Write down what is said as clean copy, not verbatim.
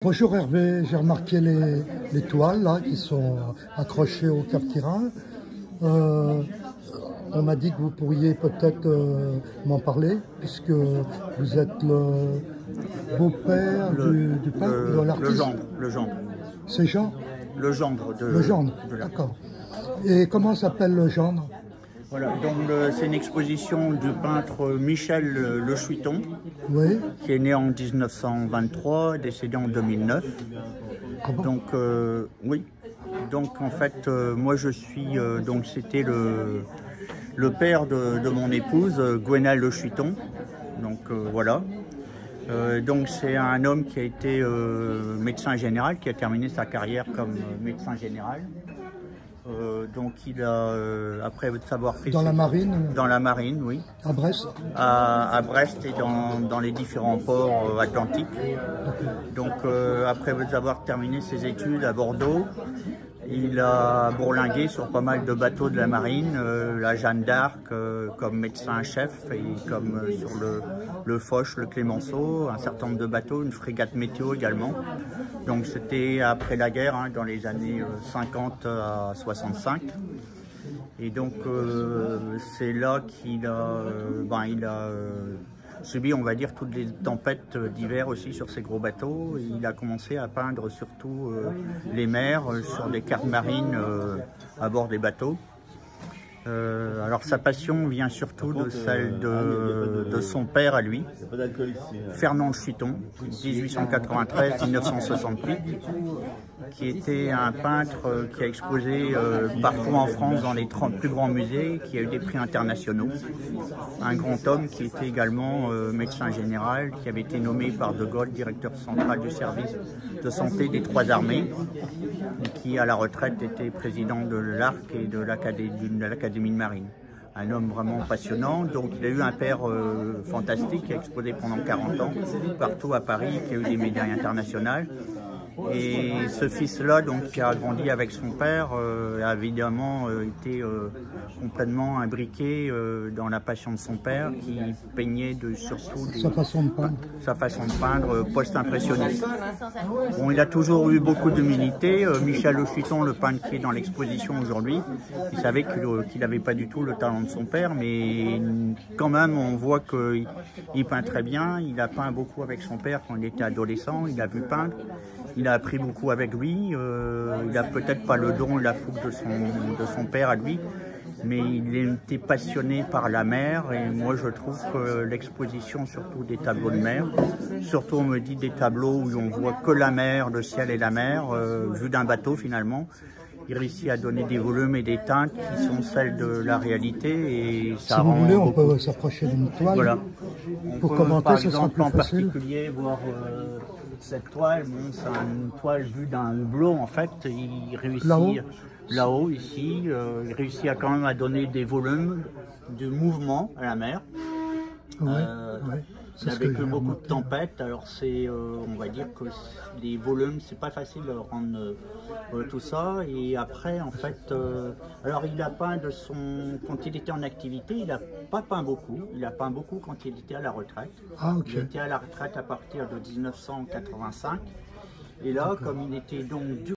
Bonjour Hervé, j'ai remarqué les toiles là qui sont accrochées au Cap-Tyrin. On m'a dit que vous pourriez peut-être m'en parler puisque vous êtes le beau-père du peintre, de l'artiste. Le gendre. C'est Jean? Le gendre. Le gendre, d'accord. Et comment s'appelle le gendre? Voilà, donc c'est une exposition du peintre Michel Le Chuiton, Oui. qui est né en 1923, décédé en 2009. Comment? Donc oui, donc en fait moi je suis donc c'était le père de mon épouse Gwenal Le Chuiton. Donc voilà. Donc c'est un homme qui a été médecin général, qui a terminé sa carrière comme médecin général. Donc il a, après savoir fait... Dans la marine? Dans la marine, oui. À Brest? À Brest et dans les différents ports atlantiques. Donc après avoir terminé ses études à Bordeaux, il a bourlingué sur pas mal de bateaux de la marine, la Jeanne d'Arc comme médecin-chef et comme sur le Foch, le Clémenceau, un certain nombre de bateaux, une frégate météo également. Donc c'était après la guerre, hein, dans les années 50 à 65. Et donc c'est là qu'il a, subi, on va dire, toutes les tempêtes d'hiver aussi sur ces gros bateaux. Et il a commencé à peindre surtout les mers sur des cartes marines à bord des bateaux. Alors sa passion vient surtout de celle de son père à lui, Fernand Le Chuiton, 1893-1968, qui était un peintre qui a exposé partout en France dans les 30 plus grands musées, qui a eu des prix internationaux. Un grand homme qui était également médecin général, qui avait été nommé par De Gaulle directeur central du service de santé des trois armées, et qui à la retraite était président de l'ARC et de l'Académie de marine. Un homme vraiment passionnant, donc il a eu un père fantastique qui a exposé pendant 40 ans partout à Paris, qui a eu des médailles internationales. Et ce fils-là, donc, qui a grandi avec son père, a évidemment été complètement imbriqué dans la passion de son père, qui peignait surtout sa façon de peindre. Sa façon de peindre post-impressionniste. Bon, il a toujours eu beaucoup d'humilité. Michel Le Chuiton, le peintre qui est dans l'exposition aujourd'hui, il savait qu'il n'avait pas du tout le talent de son père, mais quand même, on voit qu'il peint très bien. Il a peint beaucoup avec son père quand il était adolescent. Il a vu peindre. Il a appris beaucoup avec lui, il n'a peut-être pas le don et la fougue de son père à lui, mais il était passionné par la mer et moi je trouve que l'exposition, surtout des tableaux de mer, surtout on me dit des tableaux où on voit que la mer, le ciel et la mer, vus d'un bateau finalement, il réussit à donner des volumes et des teintes qui sont celles de la réalité et ça si rend vous voulez, on beaucoup... peut s'approcher d'une toile. Voilà. Pour commenter, ce sera plus en facile. Particulier, voir cette toile, bon, c'est une toile vue d'un hublot en fait. Il réussit là-haut, ici, il réussit à quand même à donner des volumes de mouvement à la mer. Ouais, avec beaucoup de tempêtes, alors c'est, on va dire que les volumes, c'est pas facile de rendre tout ça. Et après, en fait, alors il a peint quand il était en activité, il a pas peint beaucoup. Il a peint beaucoup quand il était à la retraite. Ah, ok. Il était à la retraite à partir de 1985. Et là, comme il était donc